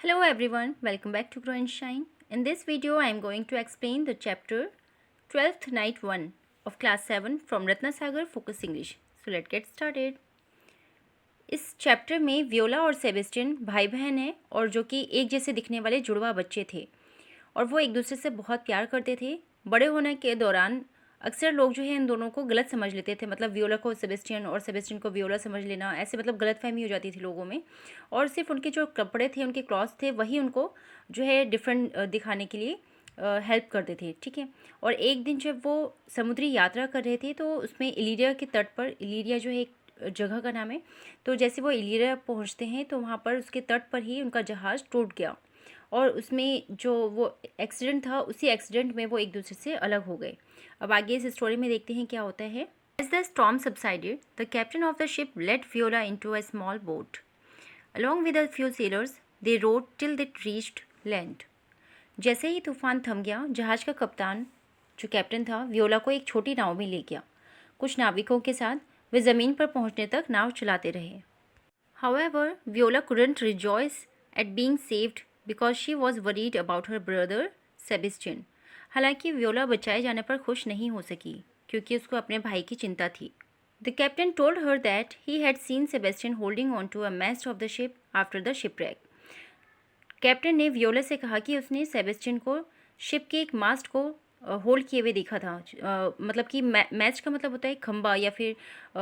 Hello everyone, welcome back to Grow and Shine. In this video, I am going to explain the chapter 12th Night 1 of Class 7 from Ratnasagar Focus English. So let's get started. इस chapter में Viola और Sebastian भाई बहन हैं और जो कि एक जैसे दिखने वाले जुड़वा बच्चे थे और वो एक दूसरे से बहुत प्यार करते थे। बड़े होने के दौरान अक्सर लोग जो है इन दोनों को गलत समझ लेते थे, मतलब वियोला को सेबेस्टियन और सेबेस्टियन को वियोला समझ लेना, ऐसे मतलब गलतफहमी हो जाती थी लोगों में। और सिर्फ उनके जो कपड़े थे, उनके क्लॉथ्स थे, वही उनको जो है डिफरेंट दिखाने के लिए हेल्प करते थे, ठीक है। और एक दिन जब वो समुद्री यात्रा कर रहे थे तो उसमें इलीरिया के तट पर, इलीरिया जो है एक जगह का नाम है, तो जैसे वो इलीरिया पहुंचते हैं तो वहाँ पर उसके तट पर ही उनका जहाज़ टूट गया और उसमें जो वो एक्सीडेंट था, उसी एक्सीडेंट में वो एक दूसरे से अलग हो गए। अब आगे इस स्टोरी में देखते हैं क्या होता है। As the storm subsided, the captain of the ship led Viola into a small boat. Along with a few sailors, they rowed till they reached land. जैसे ही तूफान थम गया, जहाज का कप्तान जो कैप्टन था वियोला को एक छोटी नाव में ले गया। कुछ नाविकों के साथ वे ज़मीन पर पहुंचने तक नाव चलाते रहे। However, Viola couldn't rejoice at being saved because she was worried about her brother Sebastian. हालांकि वियोला बचाए जाने पर खुश नहीं हो सकी क्योंकि उसको अपने भाई की चिंता थी। The captain told her that he had seen Sebastian holding onto a mast of the ship after the shipwreck. Captain ने वियोला से कहा कि उसने सेबेस्टियन को शिप के एक मास्ट को होल्ड किए हुए देखा था। मतलब कि मैच का मतलब होता है खंबा या फिर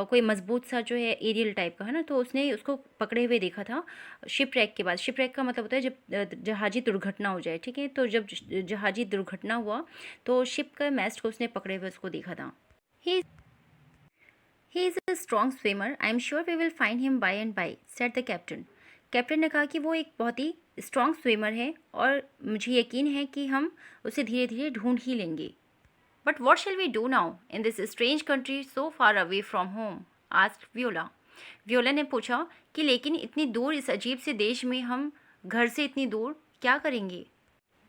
कोई मजबूत सा जो है एरियल टाइप का, है ना, तो उसने उसको पकड़े हुए देखा था शिप रैक के बाद। शिप रैक का मतलब होता है जब जहाजी दुर्घटना हो जाए, ठीक है। तो जब जहाजी दुर्घटना हुआ तो शिप का मैस्ट को उसने पकड़े हुए उसको देखा था। He is a strong swimmer, I am sure we will find him by and by, said the captain. Captain ने कहा कि वो एक बहुत ही स्ट्रॉन्ग स्विमर है और मुझे यकीन है कि हम उसे धीरे धीरे ढूंढ ही लेंगे। But what shall we do now in this strange country so far away from home, asked Viola. Viola ने पूछा कि लेकिन इतनी दूर इस अजीब से देश में हम घर से इतनी दूर क्या करेंगे।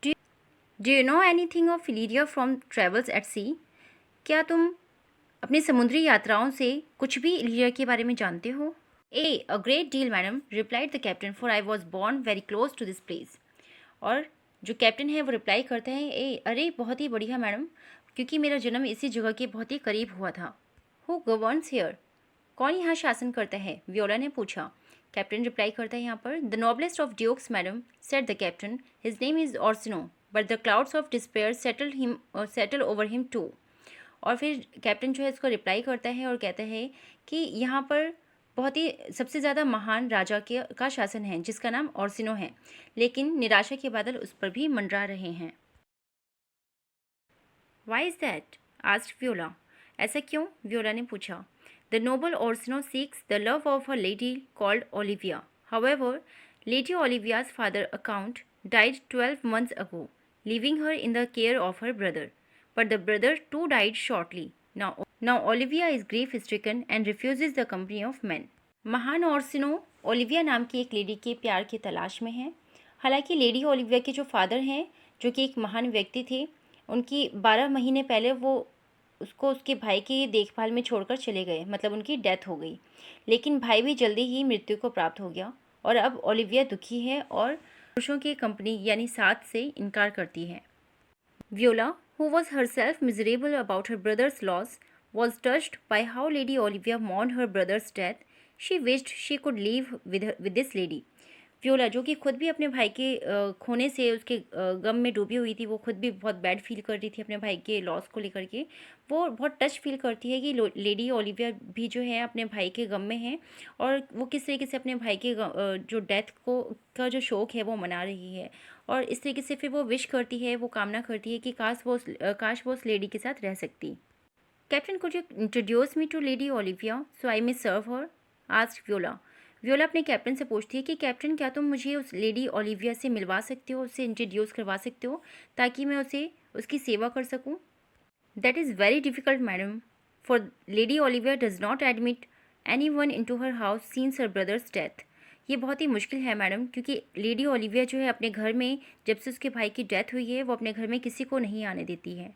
Do you know anything of Illyria from travels at sea, क्या तुम अपनी समुद्री यात्राओं से कुछ भी इलीरिया के बारे में जानते हो। A great deal madam, replied the captain, for I was born very close to this place. और जो कैप्टन है वो रिप्लाई करते हैं, अरे बहुत ही बढ़िया मैडम, क्योंकि मेरा जन्म इसी जगह के बहुत ही करीब हुआ था। हु गवर्न्स हियर, कौन यहाँ शासन करता है, वियोला ने पूछा। कैप्टन रिप्लाई करता है यहाँ पर, the noblest of dukes madam, said the captain, his name is Orsino, but the clouds of despair settle over him too. और फिर कैप्टन जो है इसको रिप्लाई करता है और कहता है कि यहाँ पर बहुत ही सबसे ज़्यादा महान राजा का शासन है जिसका नाम ऑर्सिनो है, लेकिन निराशा के बादल उस पर भी मंडरा रहे हैं। Why is that, asked Viola. ऐसा क्यों, वियोला ने पूछा। The noble Orsino seeks the love of a lady called Olivia. However, lady Olivia's father a count died 12 months ago, leaving her in the care of her brother. But the brother too died shortly. Now Olivia is grief-stricken and refuses the company of men. महान Orsino Olivia नाम की एक lady के प्यार की तलाश में है। हालांकि लेडी ओलिविया के जो फादर हैं, जो कि एक महान व्यक्ति थे, उनकी 12 महीने पहले वो उसको उसके भाई की देखभाल में छोड़कर चले गए, मतलब उनकी डेथ हो गई। लेकिन भाई भी जल्दी ही मृत्यु को प्राप्त हो गया और अब ओलिविया दुखी है और पुरुषों की कंपनी यानी साथ से इनकार करती है। Viola, who was herself miserable about her brother's loss, was touched by how Lady Olivia mourned her brother's death. She wished she could live with this lady. Viola, जो कि खुद भी अपने भाई के खोने से उसके गम में डूबी हुई थी, वो खुद भी बहुत बैड फील कर रही थी अपने भाई के लॉस को लेकर के। वो बहुत टच फील करती है कि लेडी ओलिविया भी जो है अपने भाई के गम में है और वो किस तरीके से अपने भाई के जो डेथ को का जो शोक है वो मना रही है। और इस तरीके से फिर वो विश करती है, वो कामना करती है कि काश वो उस लेडी के साथ रह सकती। Captain, could you introduce me to lady Olivia so I may serve her, asked Viola. Viola अपने कैप्टन से पूछती है कि कैप्टन, क्या तुम मुझे उस लेडी ओलिविया से मिलवा सकते हो, उससे इंट्रोड्यूस करवा सकते हो ताकि मैं उसे उसकी सेवा कर सकूं। That is very difficult madam, for lady Olivia does not admit any one into her house since her brother's death. ये बहुत ही मुश्किल है मैडम, क्योंकि लेडी ओलिविया जो है अपने घर में जब से उसके भाई की डेथ हुई है वो अपने घर में किसी को नहीं आने देती है।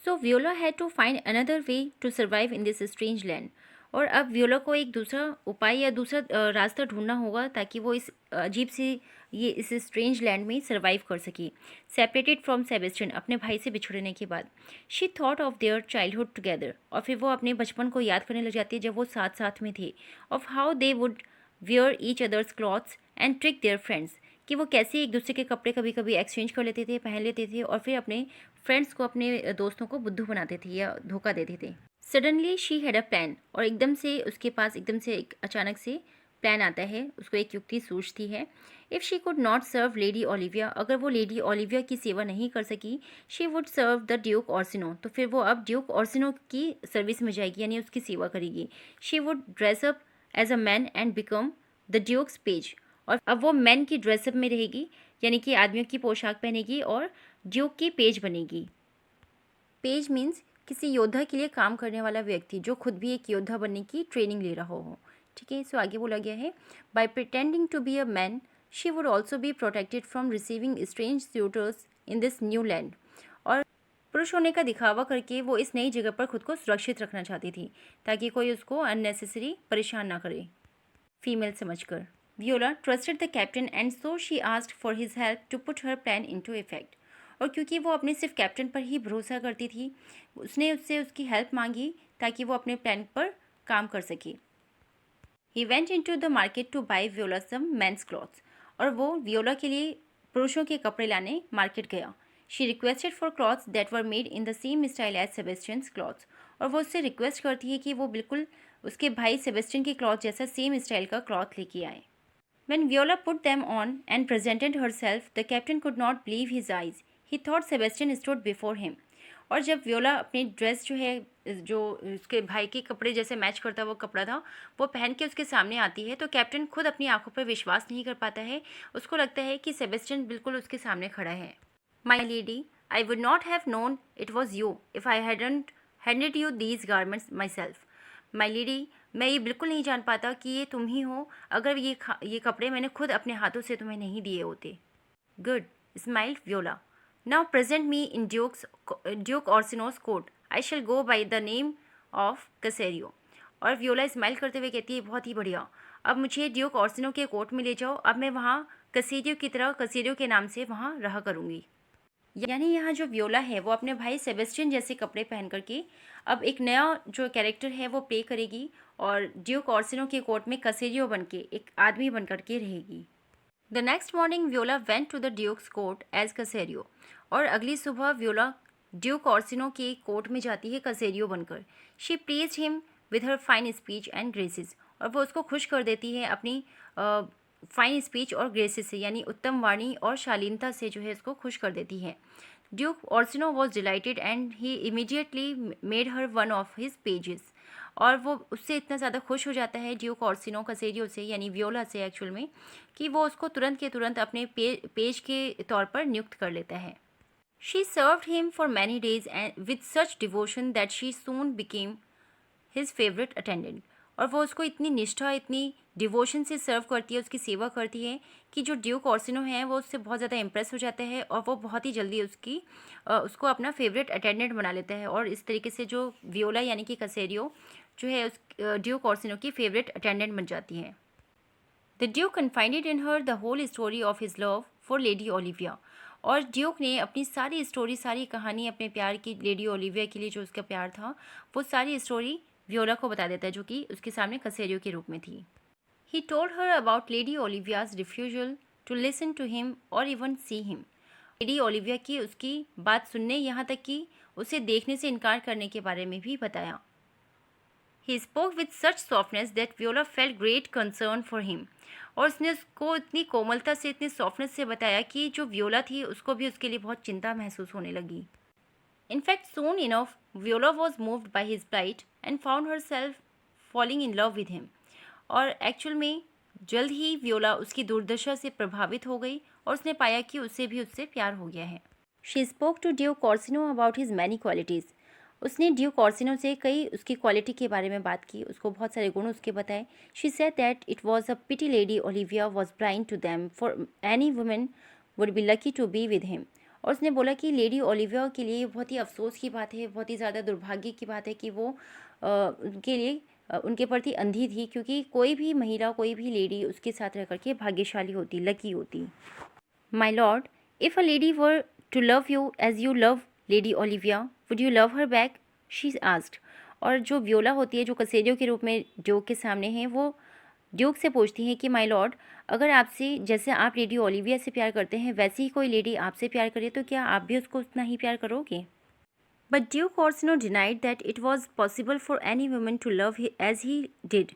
So Viola had to find another way to survive in this strange land. और अब वियोला को एक दूसरा उपाय या दूसरा रास्ता ढूंढना होगा ताकि वो इस अजीब सी ये इस स्ट्रेंज लैंड में सर्वाइव कर सकी। सेपरेटेड फ्रॉम सेबेस्टियन, अपने भाई से बिछड़ने के बाद, she thought of their childhood together, और फिर वो अपने बचपन को याद करने लग जाती है जब वो साथ साथ में थे। Of how they would wear each others clothes and trick their friends, कि वो कैसे एक दूसरे के कपड़े कभी कभी एक्सचेंज कर लेते थे, पहन लेते थे, और फिर अपने फ्रेंड्स को, अपने दोस्तों को बुद्धू बनाते थे या धोखा देते थे। Suddenly she had a plan, और एकदम से उसके पास एकदम से एक अचानक से प्लान आता है, उसको एक युक्ति सूझती है। If she could not serve lady Olivia, अगर वो लेडी ओलिविया की सेवा नहीं कर सकी, she would serve the duke Orsino, तो फिर वो अब ड्यूक ऑर्सिनो की सर्विस में जाएगी, यानी उसकी सेवा करेगी। She would dress up as a man and become the duke's page, और अब वो मैन की ड्रेसअप में रहेगी, यानी कि आदमियों की पोशाक पहनेगी और ड्यूक की पेज बनेगी। पेज मीन्स किसी योद्धा के लिए काम करने वाला व्यक्ति जो खुद भी एक योद्धा बनने की ट्रेनिंग ले रहा हो। ठीक है, सो आगे बोला गया है, by pretending to be a man she would also be protected from receiving strange suitors in this new land, और पुरुष होने का दिखावा करके वो इस नई जगह पर खुद को सुरक्षित रखना चाहती थी ताकि कोई उसको अननेसेसरी परेशान ना करे फीमेल समझकर। Viola trusted the captain and so she asked for his help to put her plan into effect, और क्योंकि वो अपने सिर्फ कैप्टन पर ही भरोसा करती थी, उसने उससे उसकी हेल्प मांगी ताकि वो अपने प्लान पर काम कर सके। He went into the market to buy Viola some men's clothes, और वो वियोला के लिए पुरुषों के कपड़े लाने मार्केट गया। She requested for clothes that were made in the same style as Sebastian's clothes, और वो उससे रिक्वेस्ट करती है कि वो बिल्कुल उसके भाई सेबेस्टियन के क्लॉथ जैसा सेम स्टाइल का क्लॉथ लेके आए। When Viola put them on and presented herself, the captain could not believe his eyes. He thought Sebastian stood before him. और जब वियोला अपनी ड्रेस जो है, जो उसके भाई के कपड़े जैसे मैच करता वो कपड़ा था, वो पहन के उसके सामने आती है, तो कैप्टन खुद अपनी आंखों पर विश्वास नहीं कर पाता है। उसको लगता है कि सेबेस्टियन बिल्कुल उसके सामने खड़ा है। माई lady, I would not have known it was you if I hadn't handed you these garments my self. My lady, मैं ये बिल्कुल नहीं जान पाता कि ये तुम ही हो अगर ये कपड़े मैंने खुद अपने हाथों से तुम्हें नहीं दिए होते। Good, smiled Viola. Now present me in Duke Orsino's court, I shall go by the name of Cesario. और वियोला स्माइल करते हुए कहती है, बहुत ही बढ़िया, अब मुझे ड्यूक ऑर्सिनो के कोर्ट में ले जाओ, अब मैं वहाँ कसेरियो की तरह, कसेरियो के नाम से वहाँ रहा करूँगी। यानी यहाँ जो वियोला है वो अपने भाई सेबेस्टियन जैसे कपड़े पहन करके अब एक नया जो कैरेक्टर है वो प्ले करेगी, और ड्यूक ऑर्सिनो के कोर्ट में कसेरियो बन के एक आदमी बन करके रहेगी। The next morning Viola went to the Duke's court as Cesario, और अगली सुबह वियोला ड्यूक ऑर्सिनो के कोर्ट में जाती है कसेरियो बनकर। She praised him with her fine speech and graces, और वो उसको खुश कर देती है अपनी फाइन स्पीच और ग्रेसेस से, यानी उत्तम वाणी और शालीनता से जो है इसको खुश कर देती है। Duke Orsino was delighted and he immediately made her one of his pages, और वो उससे इतना ज़्यादा खुश हो जाता है ड्यूक ऑर्सिनो कसेरियो से, यानी वियोला से एक्चुअल में, कि वो उसको तुरंत के तुरंत अपने पेज के तौर पर नियुक्त कर लेता है। She served him for many days and with such devotion that she soon became his favourite attendant, और वो उसको इतनी निष्ठा, इतनी डिवोशन से सर्व करती है, उसकी सेवा करती है कि जो ड्यूक ऑर्सिनो है वो उससे बहुत ज़्यादा इम्प्रेस हो जाता है, और वो बहुत ही जल्दी उसको अपना फेवरेट अटेंडेंट बना लेता है, और इस तरीके से जो वियोला यानी कि कसेरियो जो है उस ड्यूक ऑर्सिनो की फेवरेट अटेंडेंट बन जाती है। The duke confided in her the whole story of his love for lady Olivia, और ड्यूक ने अपनी सारी स्टोरी, सारी कहानी अपने प्यार की लेडी ओलिविया के लिए जो उसका प्यार था, वो सारी स्टोरी वियोला को बता देता है, जो कि उसके सामने कसेरियो के रूप में थी। He told her about lady Olivia's refusal to listen to him और even see him, lady Olivia की उसकी बात सुनने, यहाँ तक कि उसे देखने से इनकार करने के बारे में भी बताया। He spoke with such softness that Viola felt great concern for him, और उसने उसको इतनी कोमलता से, इतनी सॉफ्टनेस से बताया कि जो वियोला थी उसको भी उसके लिए बहुत चिंता महसूस होने लगी। In fact, soon enough, Viola was moved by his plight and found herself falling in love with him. और एक्चुअल में जल्द ही वियोला उसकी दुर्दशा से प्रभावित हो गई, और उसने पाया कि उससे भी उससे प्यार हो गया है। She spoke to Duke Orsino about his many qualities. उसने ड्यूक ऑर्सिनो से कई उसकी क्वालिटी के बारे में बात की, उसको बहुत सारे गुण उसके बताए। She said that it was a pity lady Olivia was blind to them, for any women would be lucky to be with him. और उसने बोला कि लेडी ओलिविया के लिए बहुत ही अफसोस की बात है, बहुत ही ज़्यादा दुर्भाग्य की बात है कि वो उनके लिए उनके प्रति अंधी थी, क्योंकि कोई भी महिला, कोई भी लेडी उसके साथ रह करके भाग्यशाली होती, लकी होती। My lord, if a lady were to love you as you love lady Olivia, would you love her back, she asked. और जो व्योला होती है, जो कसेरियो के रूप में ड्यूक के सामने है, वो ड्यूक से पूछती हैं कि माय लॉर्ड, अगर आपसे, जैसे आप लेडी ओलिविया से प्यार करते हैं, वैसे ही कोई लेडी आपसे प्यार करे तो क्या आप भी उसको उतना ही प्यार करोगे? But Duke Orsino denied that it was possible for any woman to love as he did.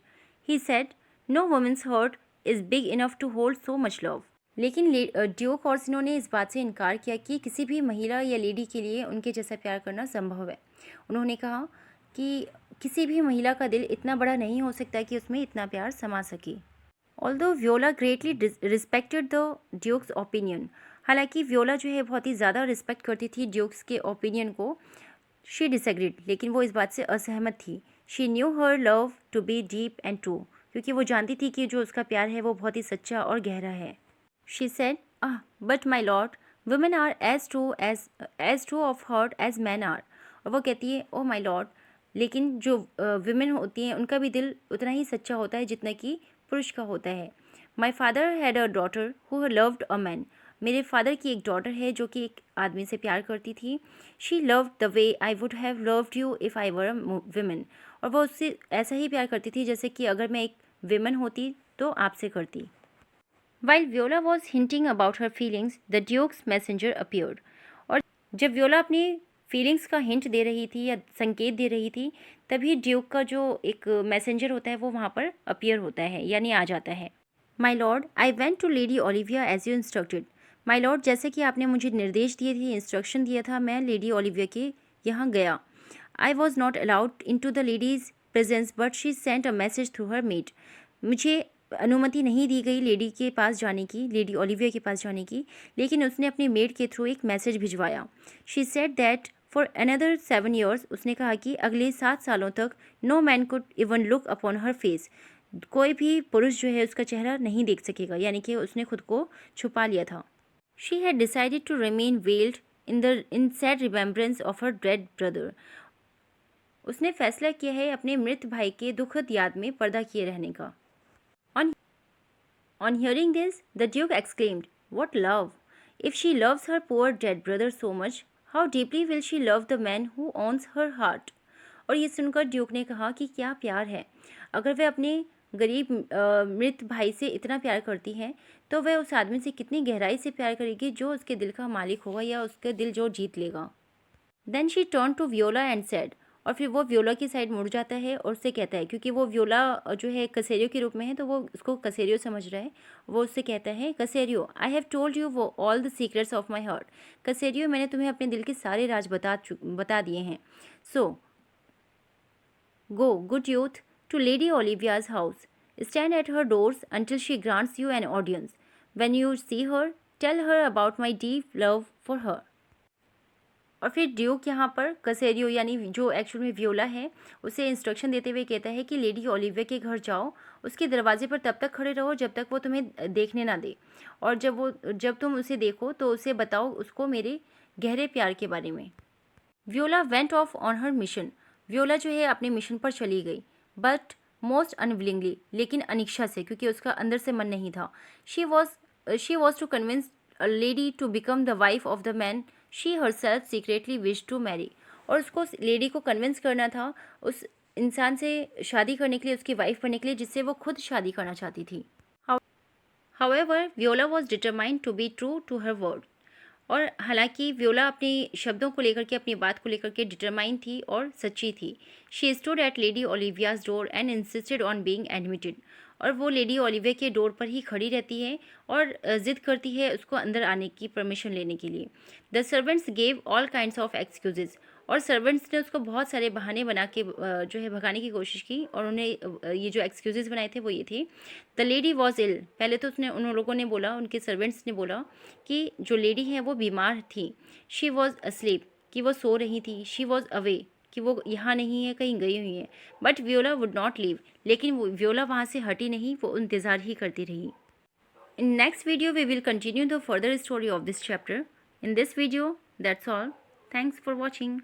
He said, no woman's heart is big enough to hold so much love. लेकिन ड्यूक ऑर्सनो ने इस बात से इनकार किया कि किसी भी महिला या लेडी के लिए उनके जैसा प्यार करना संभव है। उन्होंने कहा कि किसी भी महिला का दिल इतना बड़ा नहीं हो सकता कि उसमें इतना प्यार समा सके। Although Viola greatly respected the duke's opinion, हालांकि व्योला जो है बहुत ही ज़्यादा रिस्पेक्ट करती थी ड्यूक्स के ओपिनियन को, शी डिसएग्रीड, लेकिन वो इस बात से असहमत थी। She knew her love to be deep and true, क्योंकि वो जानती थी कि जो उसका प्यार है वो बहुत ही सच्चा और गहरा है। She said, but my lord, women are as true of heart as man are. और वो कहती है, ओ माई लॉर्ड, लेकिन जो विमेन होती हैं उनका भी दिल उतना ही सच्चा होता है जितना कि पुरुष का होता है। My father had a daughter who loved a man, मेरे फादर की एक डॉटर है जो कि एक आदमी से प्यार करती थी। She loved the way I would have loved you if I were a women, और वो उससे ऐसा ही प्यार करती थी जैसे कि अगर मैं एक विमेन होती तो आपसे करती। While Viola was hinting about her feelings, the duke's messenger appeared. और जब व्योला अपनी फीलिंग्स का हिंट दे रही थी या संकेत दे रही थी, तभी ड्यूक का जो एक मैसेंजर होता है वो वहाँ पर अपीयर होता है, यानी आ जाता है। My lord, I went to lady Olivia as you instructed. My lord, जैसे कि आपने मुझे निर्देश दिए थे, इंस्ट्रक्शन दिया था, मैं लेडी ओलिविया के यहाँ गया। I was not allowed in to the lady's presence but she sent a message through her maid. मुझे अनुमति नहीं दी गई लेडी के पास जाने की, लेडी ओलिविया के पास जाने की, लेकिन उसने अपने मेड के थ्रू एक मैसेज भिजवाया। She said that for another 7 years, उसने कहा कि अगले 7 सालों तक no man could even look upon her face, कोई भी पुरुष जो है उसका चेहरा नहीं देख सकेगा, यानी कि उसने खुद को छुपा लिया था। She had decided to remain veiled in sad remembrance of her dead brother. उसने फैसला किया है अपने मृत भाई के दुखद याद में पर्दा किए रहने का। On hearing this, the Duke exclaimed, "What love! If she loves her poor dead brother so much, how deeply will she love the man who owns her heart?" और ये सुनकर ड्यूक ने कहा कि क्या प्यार है! अगर वह अपने गरीब मृत भाई से इतना प्यार करती है, तो वह उस आदमी से कितनी गहराई से प्यार करेगी जो उसके दिल का मालिक होगा या उसका दिल जो जीत लेगा। Then she turn to Viola and said, और फिर वो व्योला की साइड मुड़ जाता है और उससे कहता है, क्योंकि वो व्योला जो है कसेरियो के रूप में है तो वो उसको कसेरियो समझ रहा है। वो उससे कहता है, Cesario, I have told you वो all the secrets of my heart. Cesario, मैंने तुम्हें अपने दिल के सारे राज बता दिए हैं। So go good youth to lady Olivia's house, stand at her doors until she grants you an audience. When you see her, tell her about my deep love for her. और फिर ड्यूक यहाँ पर कसेरियो, यानी जो actual में व्योला है, उसे instruction देते हुए कहता है कि लेडी ओलिविया के घर जाओ, उसके दरवाजे पर तब तक खड़े रहो जब तक वो तुम्हें देखने ना दे, और जब तुम उसे देखो तो उसे बताओ उसको मेरे गहरे प्यार के बारे में। Viola went off on her mission, Viola जो है अपने मिशन पर चली गई, बट मोस्ट अनविलिंगली, लेकिन अनिच्छा से, क्योंकि उसका अंदर से मन नहीं था। She was to convince a lady to become the wife of the man she herself secretly wish to marry. और उसको लेडी को कन्विंस करना था उस इंसान से शादी करने के लिए, उसकी वाइफ बनने के लिए, जिससे वो खुद शादी करना चाहती थी। However Viola was determined to be true to her word. और हालांकि व्योला अपने शब्दों को लेकर के, अपनी बात को लेकर के डिटरमाइन थी और सच्ची थी। She stood at lady Olivia's door and insisted on being admitted. और वो लेडी ओलिविया के डोर पर ही खड़ी रहती है और ज़िद करती है उसको अंदर आने की परमिशन लेने के लिए। The servants gave all kinds of excuses, और सर्वेंट्स ने उसको बहुत सारे बहाने बना के जो है भगाने की कोशिश की, और उन्हें ये जो एक्सक्यूजेज बनाए थे वो ये थे। द लेडी वॉज इल, पहले तो उन लोगों ने बोला, उनके सर्वेंट्स ने बोला कि जो लेडी है वो बीमार थी। शी वॉज अस्लीप, कि वो सो रही थी। शी वॉज अवे, कि वो यहाँ नहीं है, कहीं गई हुई है। बट व्योला वुड नॉट लीव, लेकिन व्योला वहाँ से हटी नहीं, वो इंतज़ार ही करती रही। In next video we will continue the further story of this chapter. In this video that's all. Thanks for watching.